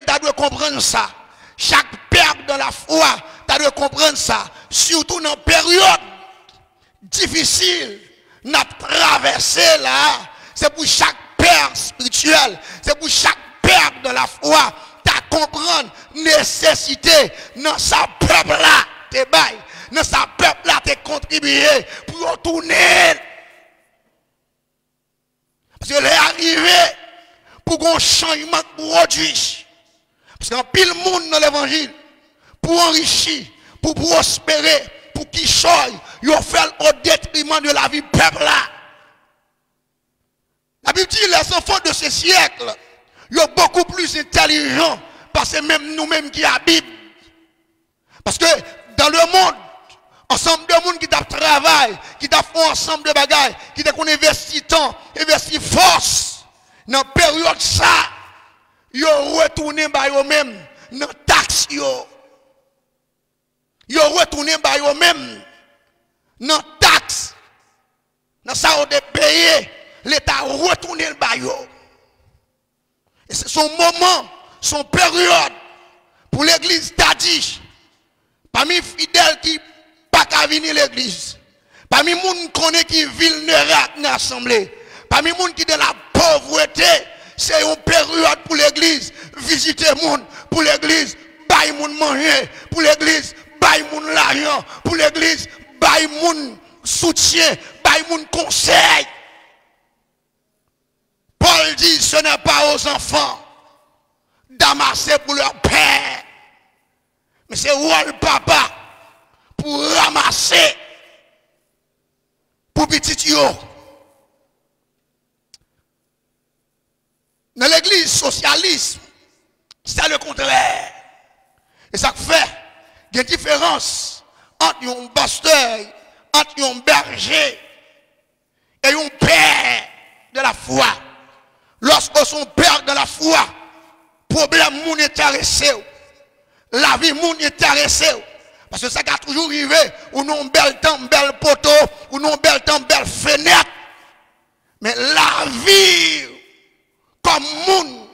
tu dois comprendre ça. Chaque père dans la foi, tu dois comprendre ça. Surtout dans une période difficile, n'a traversé là. C'est pour chaque père spirituel, c'est pour chaque père de la foi, tu comprendre nécessité dans sa peuple là, te bail, dans sa peuple là, te contribuer pour retourner. Parce que est arrivé pour qu'on changement produit. Parce qu'un pile monde dans l'évangile, pour enrichir, pour prospérer, pour qu'il choye, il fait au détriment de la vie peuple là. La Bible dit les enfants de ce siècle, ils sont beaucoup plus intelligents parce que même nous-mêmes qui habitent. Parce que dans le monde, ensemble de monde qui travaillent, qui font ensemble de bagailles, qui investit temps, investit force, dans la période ça, ils retournent par eux-mêmes dans la taxe. Ils retournent par eux-mêmes dans la taxe. Dans ça, on a payé. L'État retourne le baillot. Et c'est son moment, son période pour l'église t'a dit. Parmi les fidèles qui pas qu'à venir l'église. Parmi les gens qui vivent dans l'assemblée. Parmi les gens qui sont dans la pauvreté. C'est une période pour l'église. Visiter les gens pour l'église. Bailler les gens manger. Pour l'église. Bailler les gens l'argent. Pour l'église. Bailler les gens soutien. Bailler les gens conseil. Paul dit, ce n'est pas aux enfants d'amasser pour leur père, mais c'est au papa pour ramasser pour petit yo. Dans l'église socialiste, c'est le contraire. Et ça fait des différences entre un pasteur, entre un berger et un père de la foi. Lorsque son père de la foi, problème moun intéressé, la vie moun intéressé. Parce que ça a toujours arrivé, ou non bel temps, bel poteau, ou non bel temps, belle fenêtre. Mais la vie, comme moun,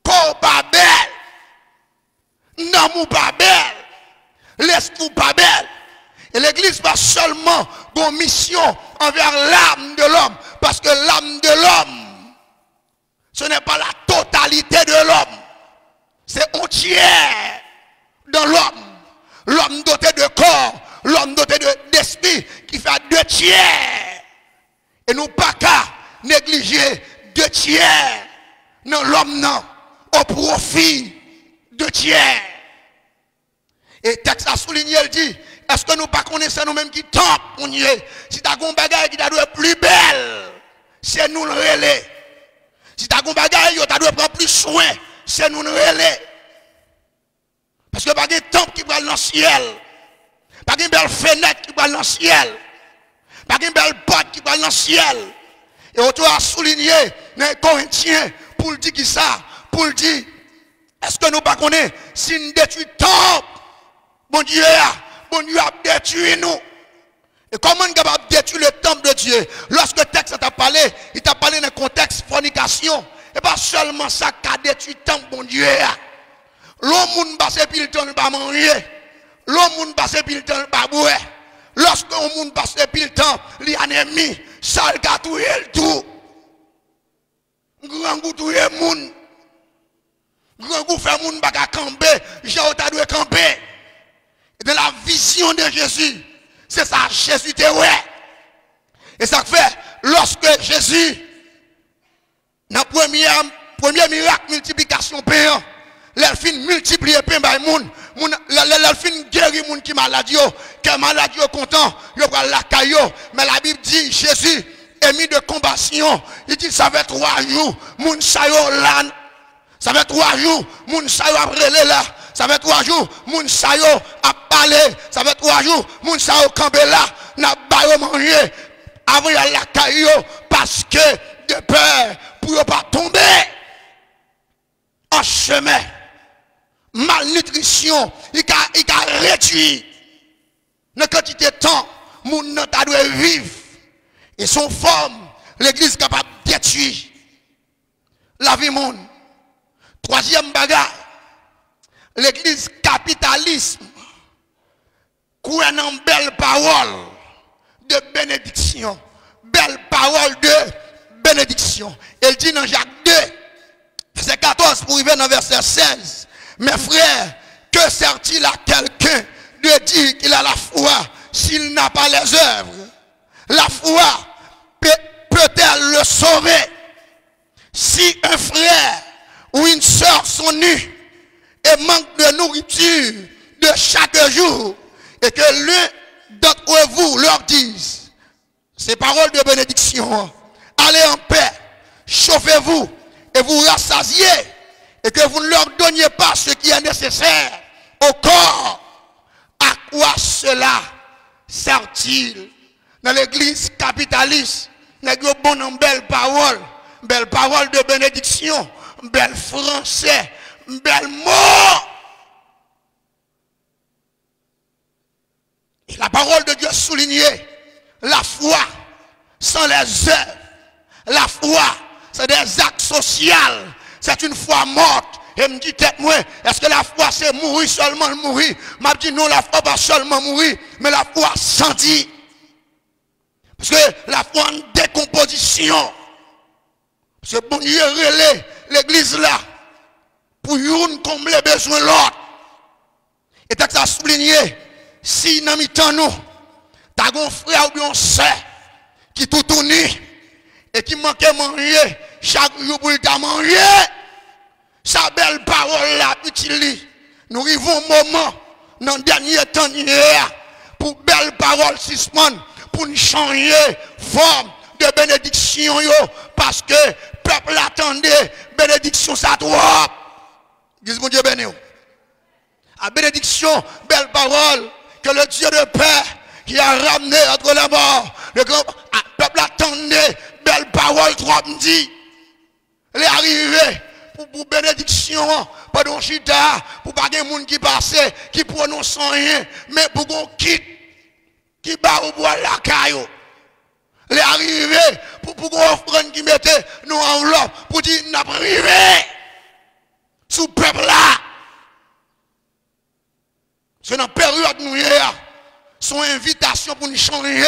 corps pas belle, n'amour pas belle, l'esprit pas belle. Et l'église pas seulement une mission envers l'âme de l'homme, parce que l'âme de l'homme, ce n'est pas la totalité de l'homme. C'est entier dans l'homme. L'homme doté de corps, l'homme doté d'esprit qui fait 2 tiers. Et nous pas qu'à négliger 2 tiers dans l'homme non, au profit 2 tiers. Et le texte a souligné, il dit, est-ce que nous pas connaissons nous-mêmes qui tombent? Si tu as un bagage qui doit être plus belle, c'est nous le relais. Si tu as un bagage, tu dois prendre plus soin, c'est nous le relais. Parce que pas de temple qui va dans le ciel, pas de belle fenêtre qui va dans le ciel, pas de belle porte qui va dans le ciel. Et on doit souligner dans les Corinthiens pour dire qui ça, pour dire, est-ce que nous pas connaissons si nous détruisons le temple, bon Dieu a détruit nous. Et comment on est capable de détruire le temple de Dieu? Lorsque le texte t'a parlé, il t'a parlé dans le contexte fornication. Et pas seulement ça qui a détruit le temple, bon Dieu. L'homme passe puis le temps ne pas manger. L'homme passe puis le temps ne pas boire. Lorsque l'homme passe puis le temps, il y a un ennemi, ça le touye le tout. Grand goût touye le monde. Grand goût fait le monde pas camper, j'ai autant de camper. Et dans la vision de Jésus, c'est ça, Jésus te ouais. Et ça fait, lorsque Jésus, dans le premier miracle, multiplication payant, l'elle fin multiplier pain par monde, l'elle fin guérir monde qui malade yo, qui malade yo content, yo pral la caillou, mais la Bible dit Jésus est mis de compassion. Il dit ça fait 3 jours, moun sa yo là. Ça fait 3 jours, moun sa yo a relé là. Ça fait 3 jours, moun sa yo a parlé. Ça fait 3 jours, moun sa yo campé là, n'a pas manger. Avant la caillou parce que de peur pour ne pas tomber en chemin. Malnutrition, il a réduit la quantité de temps moun nan ta doit vivre. Et son forme, l'église est capable de détruire la vie monde. Troisième bagage, l'église capitalisme, croit dans belle parole de bénédiction. Belle parole de bénédiction. Elle dit dans Jacques 2, verset 14 pour arriver dans verset 16. Mes frères, que sert-il à quelqu'un de dire qu'il a la foi s'il n'a pas les œuvres? La foi peut-elle le sauver? Si un frère ou une soeur sont nus et manquent de nourriture de chaque jour, et que l'un d'entre vous leur dise ces paroles de bénédiction, allez en paix, chauffez-vous et vous rassasiez, et que vous ne leur donniez pas ce qui est nécessaire au corps, à quoi cela sert-il? Dans l'église capitaliste, nous avons une belle parole de bénédiction, belle français, belle mot. Et la parole de Dieu soulignée, la foi sans les œuvres, la foi c'est des actes sociaux, c'est une foi morte. Et me dit tête moi, est-ce que la foi c'est mourir seulement mourir? M'a dit non, la foi pas seulement mourir, mais la foi sentir. Parce que la foi en décomposition. Parce que bon Dieu relève l'église là pour une combler les besoins de l'autre. Et texte a souligné, si dans mi-temps nous, t'as un frère ou bien sœur qui tout tourne et qui manquait manger chaque jour pour le manger, sa belle parole là, utilise. Nous arrivons au moment, dans le dernier temps hier, pour belle parole suspendre, pour nous changer forme de bénédiction, parce que le peuple attendait bénédiction, ça trop. Dis mon Dieu béni. À bénédiction, belle parole, que le Dieu de paix qui a ramené entre la mort, le peuple attendait belle parole, trop me dit. Elle est arrivée pour bénédiction, pas de chita, pour pas de monde qui passe, qui prononce rien, mais pour qu'on quitte, qui bat au bois la caillou. Elle est arrivée pour qu'on offre qui mettait nous enveloppe, pour dire n'a privé sous peuple là. C'est dans la période nous son invitation pour nous changer,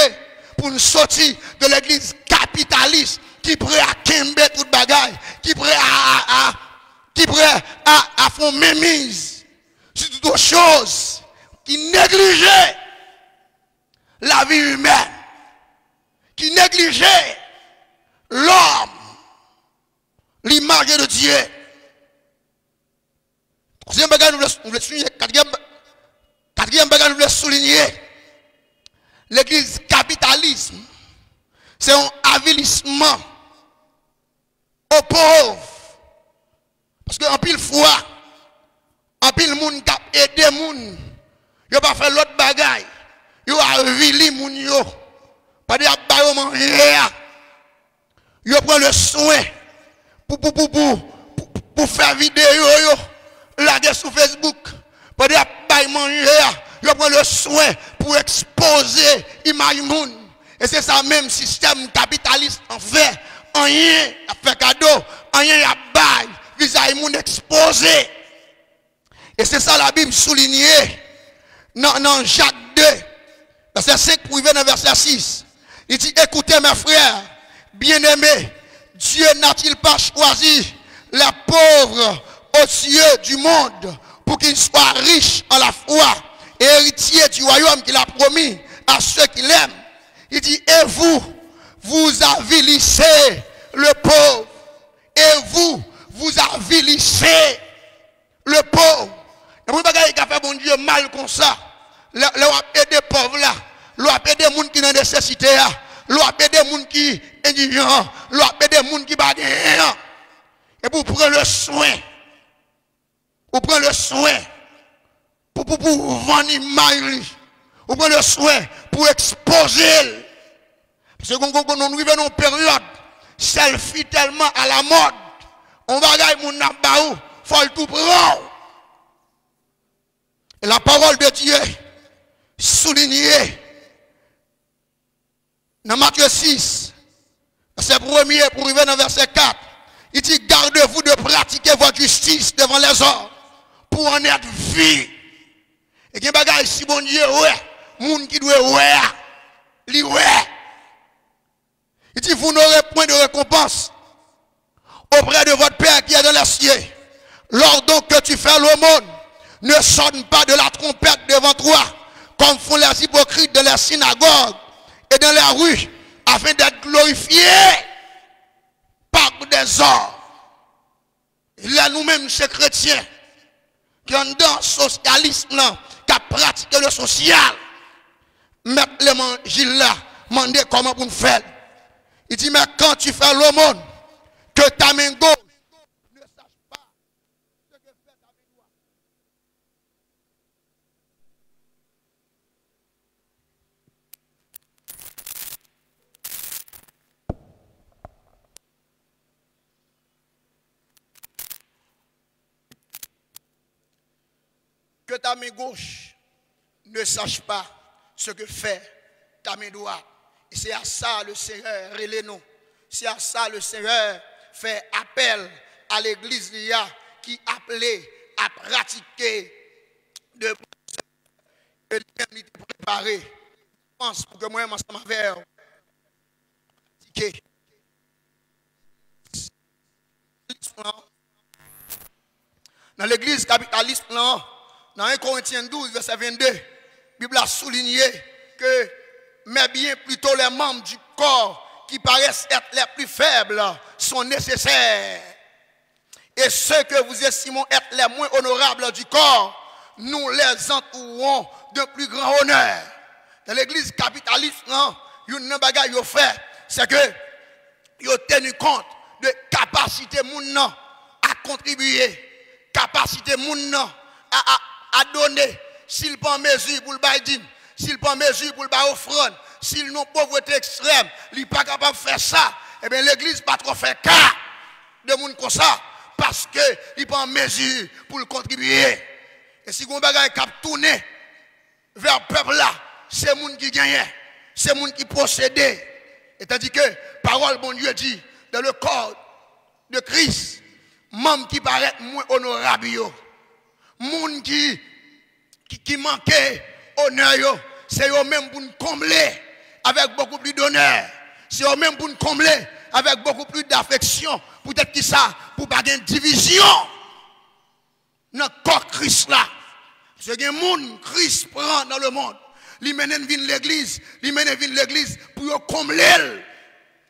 pour nous sortir de l'église capitaliste qui est prêt à kember toute bagaille, qui est prêt à faire mémise sur toutes autres choses, qui négligeait la vie humaine, qui négligeait l'homme, l'image de Dieu. Troisième bagage, nous voulons souligner, quatrième bagage, nous voulons souligner, l'église capitalisme, c'est un avilissement aux pauvres. Parce qu'en pile fois, en pile monde qui a aidé moun, il n'a pas fait l'autre bagaille. Il a avili moun yo. Pas de bayo manger. Il prend le soin pour faire vidéo yo. Laguer sur Facebook. Pas de bayo manger. Il prend le soin pour exposer image moun. Et c'est ça même système capitaliste en fait. Rien a fait cadeau, rien a bail, visage moun exposé. Et c'est ça la Bible soulignée dans Jacques 2, verset 5 pour arriver dans verset 6. Il dit, écoutez mes frères, bien-aimés, Dieu n'a-t-il pas choisi les pauvres aux yeux du monde pour qu'ils soient riches en la foi et héritiers du royaume qu'il a promis à ceux qui l'aiment. Il dit, et vous avilissez le pauvre. Et vous avilissez le pauvre. Et vous voyez qu'il a fait bon Dieu mal comme ça. L'on a aidé les pauvres là. L'on a aidé les gens qui ont des nécessités là. L'on a aidé les gens qui sont indigents. L'on a aidé les gens qui ne rien. Et vous prenez le soin. Vous prenez le soin. Pour vendre l'image. Vous prenez le soin pour exposer. Parce que quand nous vivons dans une période, selfie tellement à la mode, on va gagner mon nabaou, il faut le tout prendre. Et la parole de Dieu, soulignée, dans Matthieu 6, verset 1er pour arriver dans verset 4, Il dit gardez-vous de pratiquer votre justice devant les hommes pour en être vie. Et qu'il y a des bagages si bon Dieu, ouais, moun qui doit ouais, li ouais. Il dit vous n'aurez point de récompense auprès de votre Père qui est dans les cieux. Lors donc que tu fais l'aumône, ne sonne pas de la trompette devant toi, comme font les hypocrites dans les synagogues et dans les rues, afin d'être glorifiés par des hommes. Il y a nous-mêmes, ces chrétiens, qui ont dans le socialisme, qui ont pratiqué le social, mettre l'évangile là, demander comment pour nous faire. Il dit, mais quand tu fais l'aumône, que ta main gauche ne sache pas ce que fait ta main droite. Que ta main gauche ne sache pas ce que fait ta main droite. Et c'est à ça le Seigneur relève nous. C'est à ça le Seigneur fait appel à l'église qui appelait à pratiquer de préparer. Je pense pour que moi, je m'en vais pratiquer. Dans l'église capitaliste, dans 1 Corinthiens 12, verset 22, la Bible a souligné que, mais bien plutôt les membres du corps qui paraissent être les plus faibles sont nécessaires. Et ceux que vous estimez être les moins honorables du corps, nous les entourons d'un plus grand honneur. Dans l'église capitaliste, il y a une bagaille qu'ils fait, c'est que ils ont tenu compte de capacité moun à contribuer, capacité moun à donner, s'il prend mesure pour le baïdine, s'il prend mesure pour le baï offrande, s'il n'a pas pauvreté extrême, il n'est pas capable de faire ça, eh bien l'église pas trop fait cas de moun comme ça, parce qu'il prend mesure pour le contribuer. Et si vous avez cap tourner vers le peuple là, c'est moun qui gagne, c'est moun qui possède. Et tandis que parole bon Dieu dit dans le corps de Christ, membres qui paraissent moins honorables, moun qui manquait honneur, c'est eux même pour nous combler avec beaucoup plus d'honneur. C'est eux même pour nous combler avec beaucoup plus d'affection. Peut-être que ça, pour pas une division dans le corps Christ là. Parce que moun Christ prend dans le monde. Il mène l'église, pour combler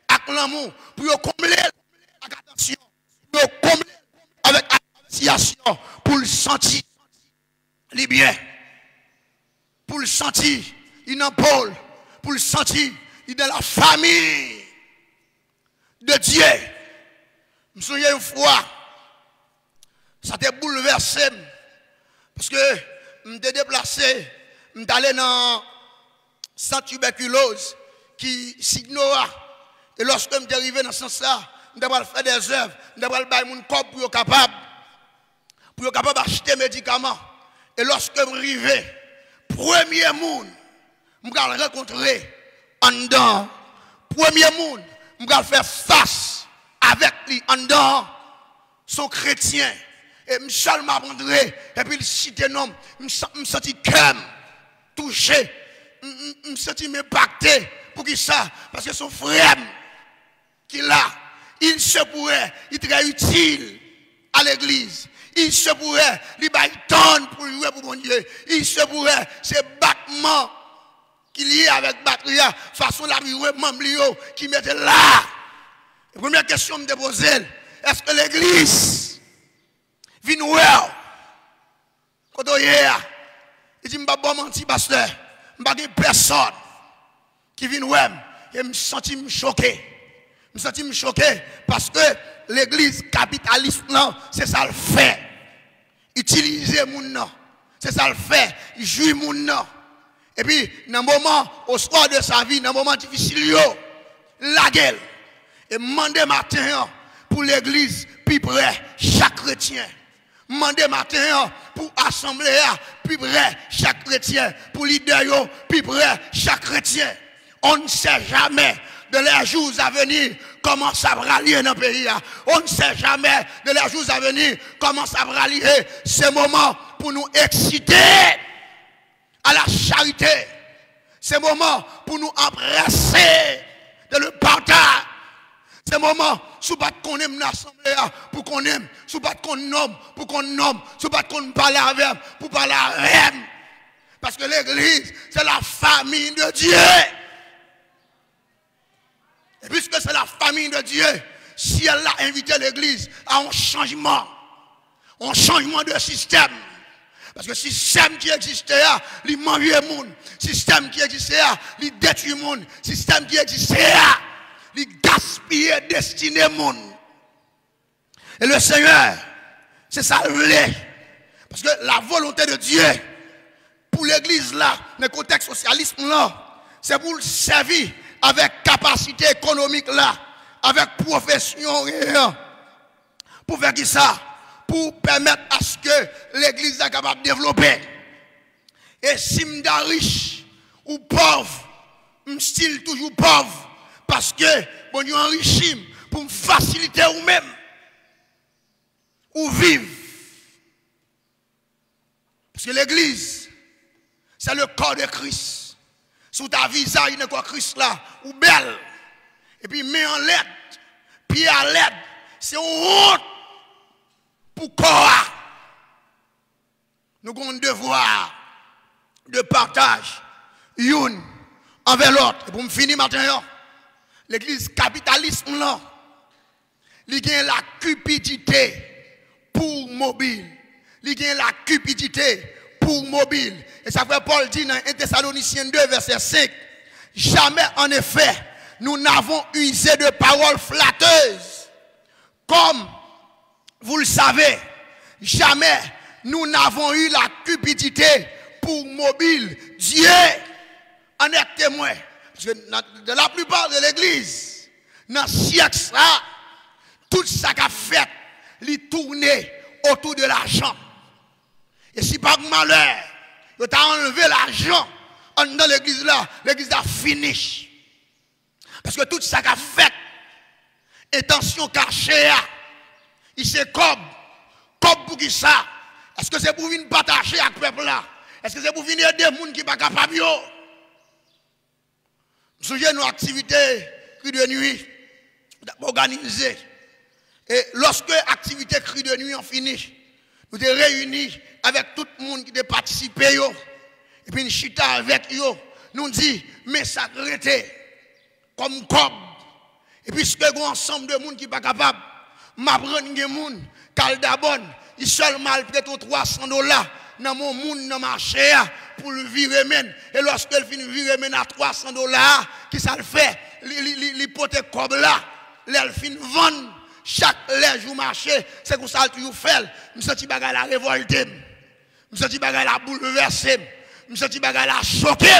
avec l'amour, pour combler avec attention, pour combler avec appréciation, pour le sentir les biens, pour le sentir il est en Paul, pour le sentir il est dans la famille de Dieu. Je me souviens une fois, ça t'a bouleversé parce que je me suis déplacé, je suis allé dans sans tuberculose qui s'ignore. Et lorsque je suis arrivé dans ce sens-là, je vais faire des œuvres, je vais faire mon corps pour être capable d'acheter des médicaments. Et lorsque je suis arrivé, premier monde, je vais rencontrer en dedans. Premier monde, je vais faire face avec lui en dedans, son chrétien. Et Michel m'apprendrait, et puis il cite un homme, je me sens cœur touché, je me sens impacté. Pour qui ça? Parce que son frère qui là, il se pourrait, il est très utile à l'église. Il se pourrait, il va tendre pour jouer pour mon Dieu. Il se pourrait, c'est battement qu'il y a avec batterie, façon la membre qui mettait là. La première question que je me pose, est-ce que l'église vient nous voir? Quand on y est, il dit, je ne vais pas mentir, pasteur. Je ne vais pas personne qui vient nous voir. Et je me sens choqué. Je me sens choqué parce que l'église capitaliste, c'est ça le fait. Utiliser mon nom. C'est ça le fait. Jouir mon nom. Et puis, dans un moment, au soir de sa vie, dans un moment difficile, la gueule. Et demander matin pour l'église, puis près, chaque chrétien. Demander matin pour assembler, puis près, chaque chrétien. Pour leader, puis près, chaque chrétien. On ne sait jamais de les jours à venir comment ça va rallier dans le pays. On ne sait jamais de les jours à venir comment ça va rallier. Ce moment pour nous exciter à la charité. Ce moment pour nous embrasser de le partage. Ce moment, sous pas qu'on aime l'assemblée, pour qu'on aime, sous pas qu'on nomme, pour qu'on nomme, sous pas qu'on parle avec, pour parler avec. Parce que l'église, c'est la famille de Dieu. Et puisque c'est la famille de Dieu, si elle a invité l'église à un changement de système. Parce que le système qui existait là, il mangeait le monde. Le système qui existait là, il détruit le monde. Le système qui existait là, il gaspillait destiné le monde. Et le Seigneur, c'est ça le voulait. Parce que la volonté de Dieu, pour l'église là, dans le contexte socialisme là, c'est pour le servir avec capacité économique là, avec profession, pour faire qui ça? Pour permettre à ce que l'église soit capable de développer. Et si je suis riche ou pauvre, je suis toujours pauvre. Parce que bon, je enrichis pour me faciliter ou-même. Ou vivre. Parce que l'église, c'est le corps de Christ. Sous ta visage, il y a quoi Christ là, ou belle. Et puis, mets en l'aide, pied à l'aide. C'est une honte. Pour quoi nous avons un devoir de partage une envers l'autre. Et pour me finir maintenant, l'église capitalisme là, il a la cupidité pour mobile. Il a la cupidité pour mobile. Et ça fait Paul dit dans 1 Thessaloniciens 2 verset 5, jamais en effet nous n'avons usé de paroles flatteuses comme vous le savez, jamais nous n'avons eu la cupidité pour mobile. Dieu en est témoin. Parce que de la plupart de l'église, dans ce siècle, tout ça qu'a fait, il tourne autour de l'argent. Et si par malheur, tu as enlevé l'argent dans l'église là, l'église a fini. Parce que tout ça qu'a fait, intention cachée, il s'est comme pour qui ça? Est-ce que c'est pour venir partager avec le peuple là? Est-ce que c'est pour venir aider les gens qui ne sont pas capables? Nous souvenons nos activités cri de nuit organisées. Et lorsque l'activité cri de nuit ont fini, nous sommes réunis avec tout le monde qui a participé. Et puis nous chita avec eux. Nous disons, mais ça arrêté comme cob. Et puis ce que nous ensemble de monde qui ne sont pas capables. M'apprendre des gens, Caldabon, il seulement prête $300 dans mon monde dans marché pour le virer men. Et lorsqu'elle finit virer men à $300, qui ça le fait? L'hypothèque comme là, elle finit vendre chaque jour marché, c'est comme ça toujours fait. Je sens bagay la révolté. Je sens bagay la bouleversé. Je sens bagay la choqué.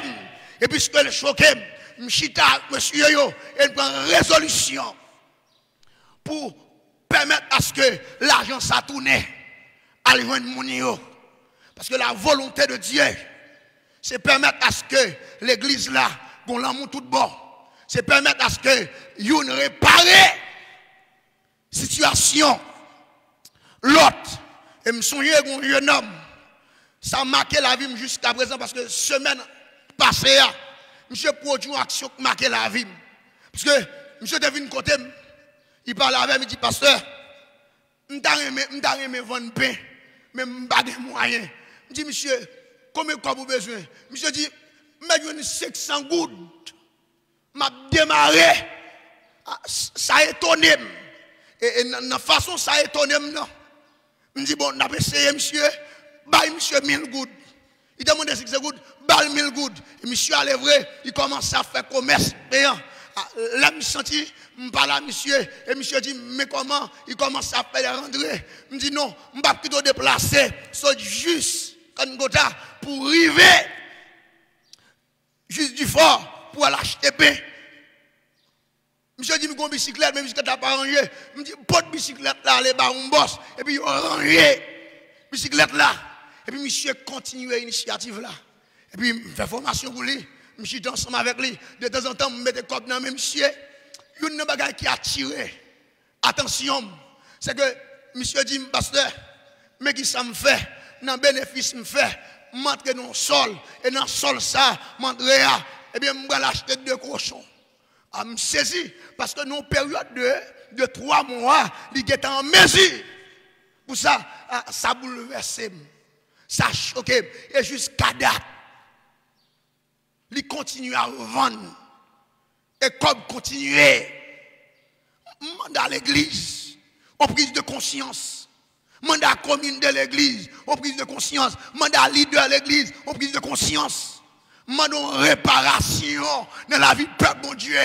Et puisque le choqué, je chita monsieur yo et prend résolution pour permettre à ce que l'argent ça tourne à joindre mon. Parce que la volonté de Dieu, c'est permettre à ce que l'église là, qu'on l'amour tout bon, c'est permettre à ce que yon répare situation. L'autre, et me souviens d'un jeune homme, ça a marqué la vie jusqu'à présent parce que semaine passée, monsieur produit une action qui a marqué la vie. Parce que monsieur devine côté. Il parle avec moi, il dit, pasteur, je ne vendre pain, mais je n'ai pas de moyens. Je dis, monsieur, combien de quoi vous avez besoin? Monsieur dit, je 500 gouttes. Je démarré. Ça a étonné. Et de la façon, ça a étonné. Je dis, bon, on a essayé, monsieur, bah, monsieur 1000 gouttes. Il demande 600 gouttes, bah, 1000 gouttes. Et monsieur, à l'œuvre, il commence à faire commerce payant. Là, je me senti, je parle à monsieur, et monsieur dit, mais comment? Il commence à faire rentrer. Je me dis, non, je ne vais pas plutôt déplacer, c'est juste pour arriver, juste du fort, pour aller acheter pain. Monsieur dit, je vais une bicyclette, mais bicyclette n'a pas rangé. Je me dis, pas de bicyclette là, allez, bah, on bosse, et puis il a rangé bicyclette là. Et puis monsieur continue l'initiative là. Et puis, il fait formation pour lui. je suis ensemble avec lui. De temps en temps, je mets des copes dans même monsieur. Il y a une bagaille qui a tiré. Attention, c'est que monsieur dit, pasteur, mais qui ça me fait? Dans bénéfice me fait, m'entrer dans le sol, et dans le sol ça, m'entrer à, eh bien, je vais acheter 2 cochons. Je me saisis, parce que nous, période de 3 mois, il est en mesure. Pour ça, ça bouleverse, ça choque, et jusqu'à date, il continue à vendre, et comme continuer, mandat à l'église, en prise de conscience. Mandat commune de l'église, en prise de conscience. Mandat leader de l'église, en prise de conscience. Mandat réparation dans la vie du peuple, mon Dieu.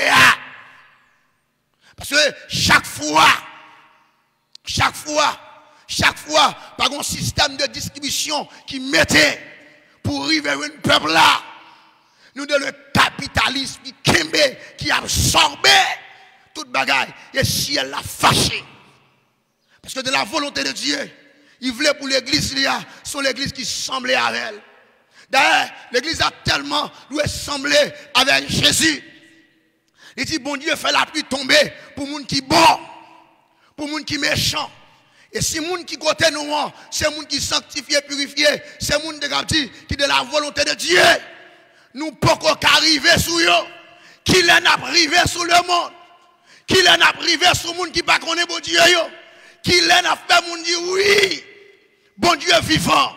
Parce que chaque fois, par un système de distribution qui mettait pour arriver à un peuple là, nous de le capitalisme qui absorbait toute bagaille, et si elle l'a fâché. Parce que de la volonté de Dieu, il voulait pour l'église, c'est l'église qui semblait avec elle. D'ailleurs, l'église a tellement semblé avec Jésus. Il dit, bon Dieu, fait la pluie tomber pour les gens qui sont bons, pour les gens qui sont méchants. Et si les gens qui côté nous, c'est les gens qui sont sanctifiés, purifiés, c'est les gens qui de la volonté de Dieu. Nous ne pouvons pas arriver sur eux. Qui l'en a privé sur le monde? Qui l'en a privé sur le monde qui ne connaît pas bon Dieu? Qui l'en a fait mon dire oui, bon Dieu vivant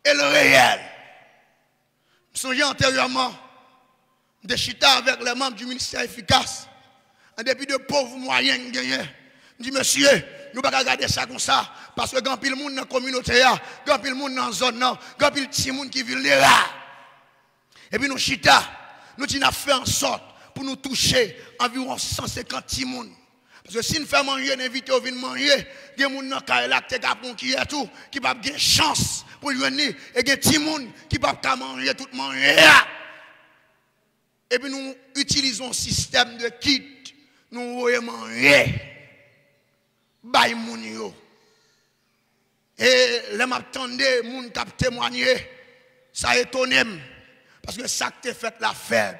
et le réel. Je me souviens antérieurement de chita avec les membres du ministère efficace. En dépit de pauvres moyens gagnés. Je dis, monsieur, nous ne pouvons pas regarder ça comme ça. Parce que quand il y a des gens dans la communauté, quand il y a des gens dans la zone, quand il y a des gens qui vivent là. Et puis nous chita, nous avons fait en sorte pour nous toucher environ 150 personnes. Parce que si nous faisons manger, nous invitons à venir manger, il y a des gens qui ont tout, qui n'ont pas de chance pour venir, et il y a des gens qui n'ont pas manger tout manger. Et puis nous utilisons un système de kit, nous voyons manger, by moun. Et les m'attendais, les gens qui ont témoigné, ça étonne. Parce que ça qui fait la fête,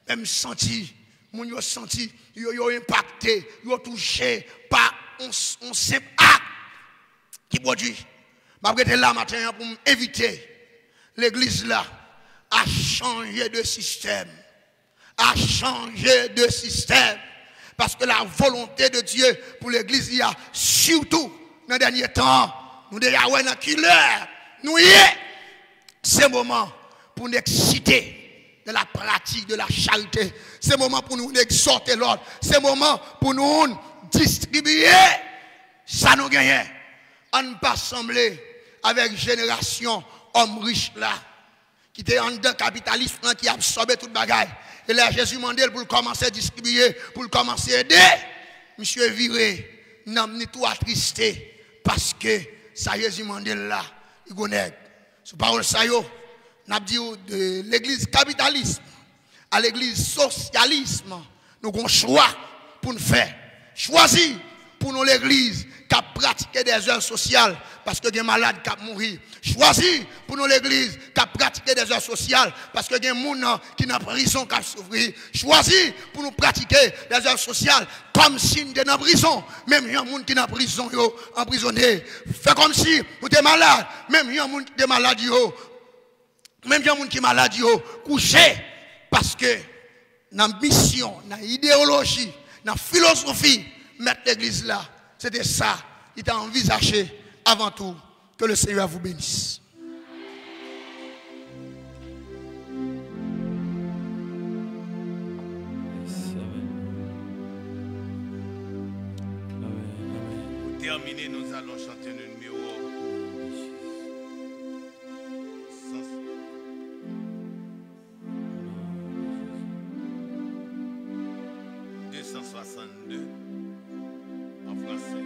même senti, moun yo senti, yo impacté, yo touché par un simple acte qui produit. Je suis là matin pour m'inviter l'église là à changer de système. À changer de système. Parce que la volonté de Dieu pour l'église, il y a surtout dans les derniers temps, nous déjà ouais dans l'heure, nous y est. C'est le moment pour nous exciter de la pratique de la charité. C'est le moment pour nous exhorter l'ordre. C'est le moment pour nous distribuer ça nous gagne. On ne pas sembler avec génération homme riche là qui était en dedans capitalisme qui absorbait toute bagaille. Et là Jésus m'a dit pour commencer à distribuer, pour commencer à aider. Monsieur viré, n'a tout attristé parce que ça Jésus m'a dit là, il connaît. Ce parole ça yo. N'a dit de l'église capitalisme à l'église socialisme, nous avons un choix pour nous faire. Choisir pour nous l'église qui a pratiqué des œuvres sociales parce que des malades qui ont mouru. Choisir pour nous l'église qui a pratiqué des œuvres sociales parce que des gens qui sont en prison qui ont souffert. Choisir pour nous pratiquer des œuvres sociales comme si nous étions en prison. Même les gens qui sont en prison, emprisonnés. Fait comme si nous étions malades. Même les gens qui sont malades. Même les gens qui sont malades, couchés, parce que dans la mission, dans l'idéologie, dans la philosophie, mettre l'église là, c'était ça. Il a envisagé avant tout que le Seigneur vous bénisse. Pour terminer, nous allons chanter le numéro 262 en français.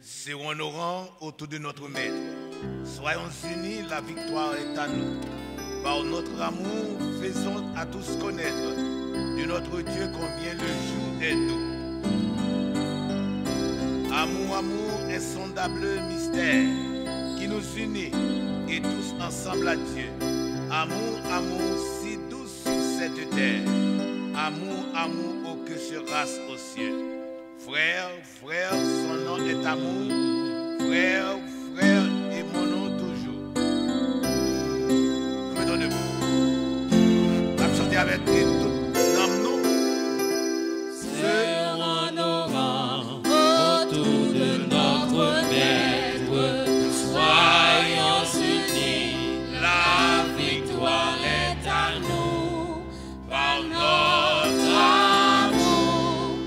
Serrons nos rangs autour de notre maître. Soyons unis, la victoire est à nous. Par notre amour, faisons à tous connaître de notre Dieu combien le jour est doux. Amour, amour, insondable mystère qui nous unit et tous ensemble à Dieu. Amour, amour, si doux sur cette terre. Amour, amour, oh que sera-ce aux cieux. Frère, frère, son nom est amour. Frère, frère, aimons-nous toujours. Nous mettons debout. On va chanter avec tout nous. Serrons nos rangs autour de notre maître. Soyons unis, la victoire est à nous. Par notre amour,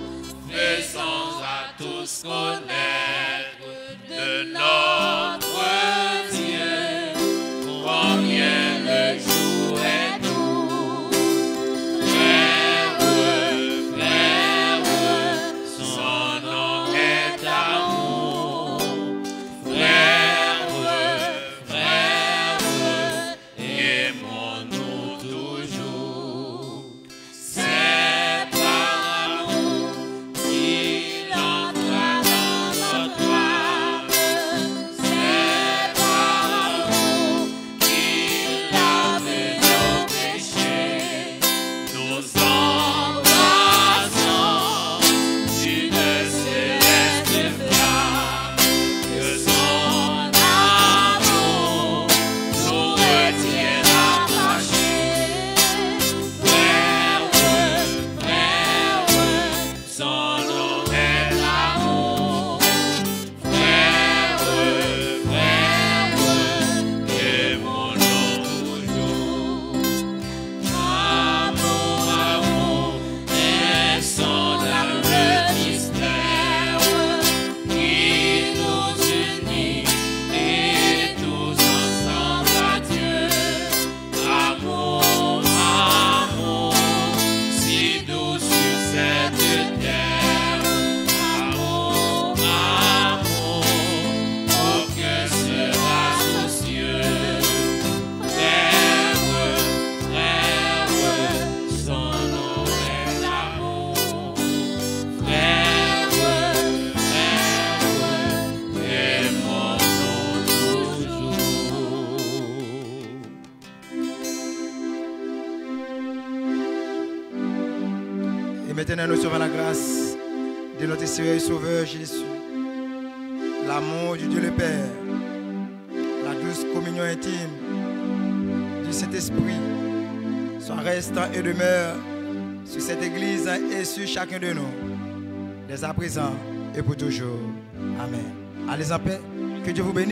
faisons à tous connaître de notre Dieu combien le jour est doux. Frère, son nom est amour. Frère, aimons-nous toujours. C'est par amour qu'il entre dans notre âme. C'est par amour qu'il lave nos péchés. Nous embrassons d'une céleste flamme. Que son amour nous retienne attachés. Frère, son nom est l'amour. Frère, aimons-nous toujours. Amour, amour, insondable mystère qui nous unit et tous ensemble à Dieu. Amour, amour, si doux sur cette terre. Amour, amour, oh que sera-ce aux cieux. Frère, son nom est l'amour. Frère, aimons-nous toujours. Et maintenant, nous serons la grâce de notre Seigneur et Sauveur Jésus, l'amour du Dieu le Père, la douce communion intime du Saint-Esprit soit restant et demeure sur cette Église et sur chacun de nous, dès à présent et pour toujours. Amen. Allez en paix, que Dieu vous bénisse.